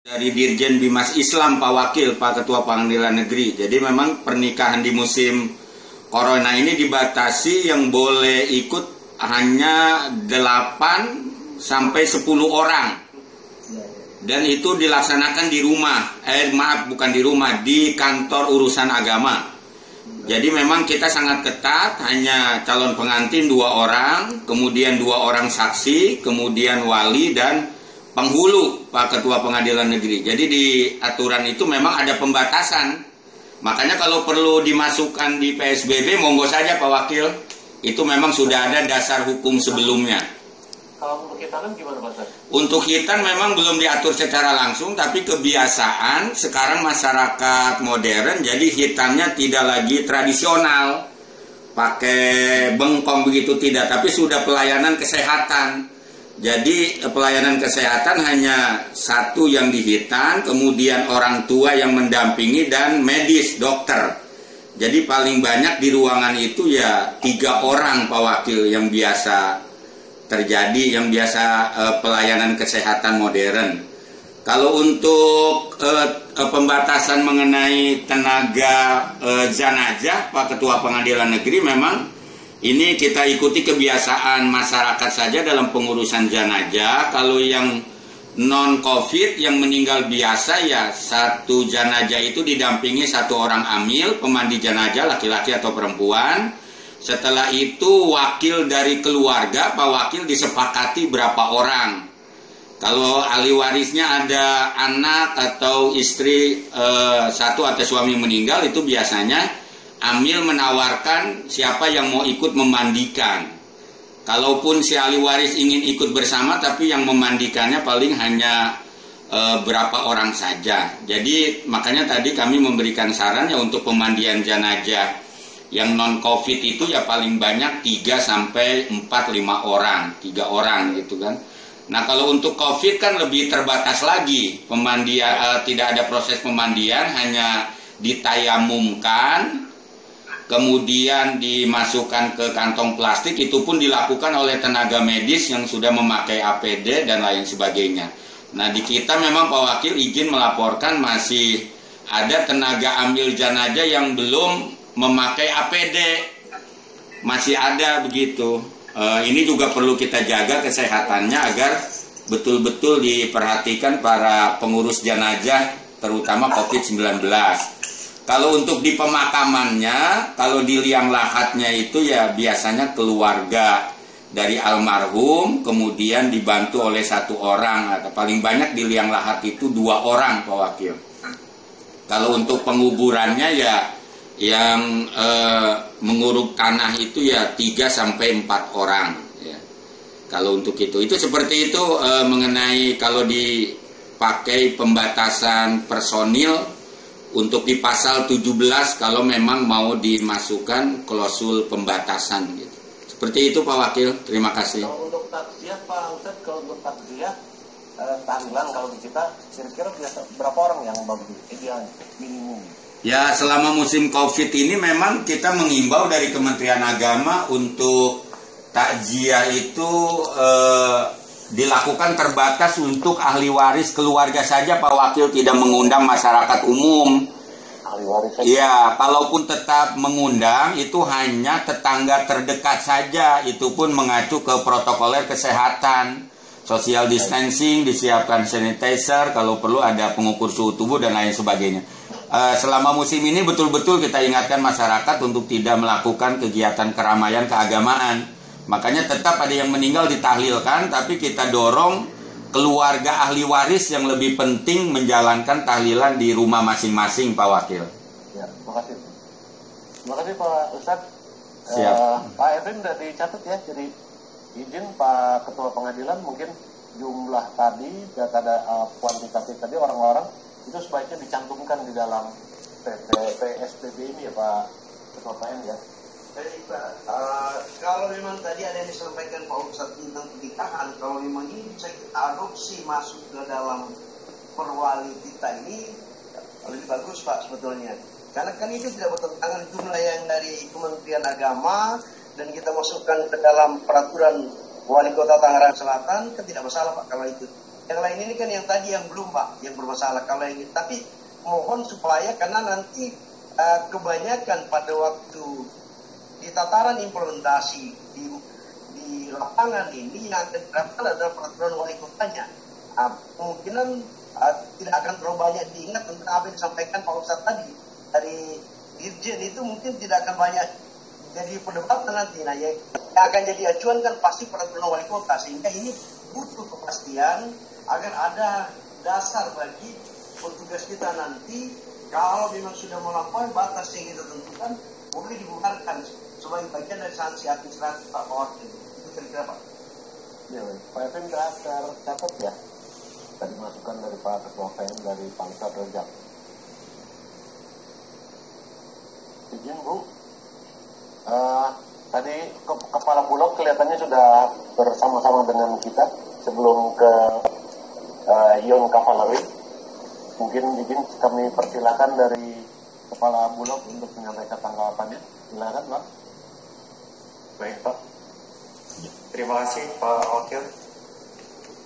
Dari Dirjen Bimas Islam, Pak Wakil, Pak Ketua Pengadilan Negeri. Jadi memang pernikahan di musim Corona ini dibatasi, yang boleh ikut hanya 8 sampai 10 orang. Dan itu dilaksanakan di rumah, bukan di rumah, di kantor urusan agama. Jadi memang kita sangat ketat, hanya calon pengantin 2 orang, kemudian 2 orang saksi, kemudian wali dan penghulu, Pak Ketua Pengadilan Negeri. Jadi di aturan itu memang ada pembatasan. Makanya kalau perlu dimasukkan di PSBB, monggo saja Pak Wakil. Itu memang sudah ada dasar hukum sebelumnya. Kalau untuk hitanan gimana Pak? Untuk hitan memang belum diatur secara langsung, tapi kebiasaan sekarang masyarakat modern, jadi hitannya tidak lagi tradisional, pakai bengkong begitu, tidak, tapi sudah pelayanan kesehatan. Jadi pelayanan kesehatan hanya 1 yang dihitan, kemudian orang tua yang mendampingi dan medis, dokter. Jadi paling banyak di ruangan itu ya 3 orang Pak Wakil yang biasa terjadi, yang biasa pelayanan kesehatan modern. Kalau untuk pembatasan mengenai tenaga zanajah, Pak Ketua Pengadilan Negeri, memang ini kita ikuti kebiasaan masyarakat saja dalam pengurusan jenazah. Kalau yang non-COVID, yang meninggal biasa, ya 1 jenazah itu didampingi 1 orang amil, pemandi jenazah laki-laki atau perempuan. Setelah itu wakil dari keluarga, Pak Wakil, disepakati berapa orang. Kalau ahli warisnya ada anak atau istri 1 atau suami meninggal, itu biasanya amil menawarkan siapa yang mau ikut memandikan. Kalaupun si ahli waris ingin ikut bersama, tapi yang memandikannya paling hanya berapa orang saja. Jadi makanya tadi kami memberikan saran ya untuk pemandian jenazah yang non-COVID itu ya paling banyak 3 sampai 4-5 orang, 3 orang gitu kan. Nah kalau untuk COVID kan lebih terbatas lagi pemandian, tidak ada proses pemandian, hanya ditayamumkan, kemudian dimasukkan ke kantong plastik, itu pun dilakukan oleh tenaga medis yang sudah memakai APD dan lain sebagainya. Nah di kita memang Pak Wakil izin melaporkan masih ada tenaga ambil jenazah yang belum memakai APD, masih ada begitu. Ini juga perlu kita jaga kesehatannya agar betul-betul diperhatikan para pengurus jenazah, terutama COVID-19. Kalau untuk di pemakamannya, kalau di liang lahatnya itu ya biasanya keluarga dari almarhum, kemudian dibantu oleh 1 orang, atau paling banyak di liang lahat itu 2 orang Pak Wakil. Kalau untuk penguburannya ya yang menguruk tanah itu ya 3 sampai 4 orang. Ya. Kalau untuk itu seperti itu mengenai kalau dipakai pembatasan personil. Untuk di pasal 17 kalau memang mau dimasukkan klausul pembatasan gitu. Seperti itu Pak Wakil, terima kasih. Kalau untuk takziah Pak Ustadz, kalau untuk takziah tahlilan kalau di kita kira-kira berapa orang yang bagus ideal minimum? Ya selama musim COVID ini memang kita mengimbau dari Kementerian Agama untuk takziah itu dilakukan terbatas untuk ahli waris keluarga saja Pak Wakil, tidak mengundang masyarakat umum. Ahli waris saja. Ya, kalaupun tetap mengundang itu hanya tetangga terdekat saja, itu pun mengacu ke protokoler kesehatan, social distancing, disiapkan sanitizer, kalau perlu ada pengukur suhu tubuh dan lain sebagainya. Selama musim ini betul-betul kita ingatkan masyarakat untuk tidak melakukan kegiatan keramaian keagamaan. Makanya tetap ada yang meninggal ditahlilkan, tapi kita dorong keluarga ahli waris yang lebih penting menjalankan tahlilan di rumah masing-masing Pak Wakil. Ya, terima kasih. Terima kasih Pak Ustadz. Siap. Pak Edwin sudah dicatat ya, jadi izin Pak Ketua Pengadilan, mungkin jumlah tadi, data kuantitatif tadi orang-orang itu sebaiknya dicantumkan di dalam PSBB ini ya Pak Ketua PN ya. Baik Pak, kalau memang tadi ada yang disampaikan Pak Ustadz tentang pernikahan, kalau memang ini bisa kita adopsi masuk ke dalam perwali kita ini, lebih bagus Pak sebetulnya. Karena kan itu tidak bertentangan jumlah yang dari Kementerian Agama dan kita masukkan ke dalam peraturan Wali Kota Tangerang Selatan, kan tidak masalah Pak kalau itu. Yang lain ini kan yang tadi yang belum Pak, yang bermasalah. Kalau yang ini, tapi mohon supaya karena nanti kebanyakan pada waktu di tataran implementasi di lapangan ini yang akan diterapkan adalah peraturan wali kotanya. Kemungkinan tidak akan terlalu banyak diingat tentang apa yang disampaikan Pak Ustadz tadi dari Dirjen, itu mungkin tidak akan banyak jadi perdebatan nanti. Nah, yang akan jadi acuan kan pasti peraturan wali kota, sehingga ini butuh kepastian agar ada dasar bagi petugas kita nanti kalau memang sudah melampaui batas yang kita tentukan boleh dibubarkan sebagai bagian dari sanksi administratif Pak Wakil. Itu kira-kira Pak. Ya, Pak Efem sudah tercatat ya tadi masukan dari Pak Ketua PM dari Pangsa Rejak. Izin Bu, tadi Kepala Bulog kelihatannya sudah bersama-sama dengan kita sebelum ke Ion Cavalry. Mungkin izin kami persilakan dari Kepala Bulog untuk menyampaikan tanggapannya. Silakan Pak. Baik Pak. Terima kasih Pak Wakil.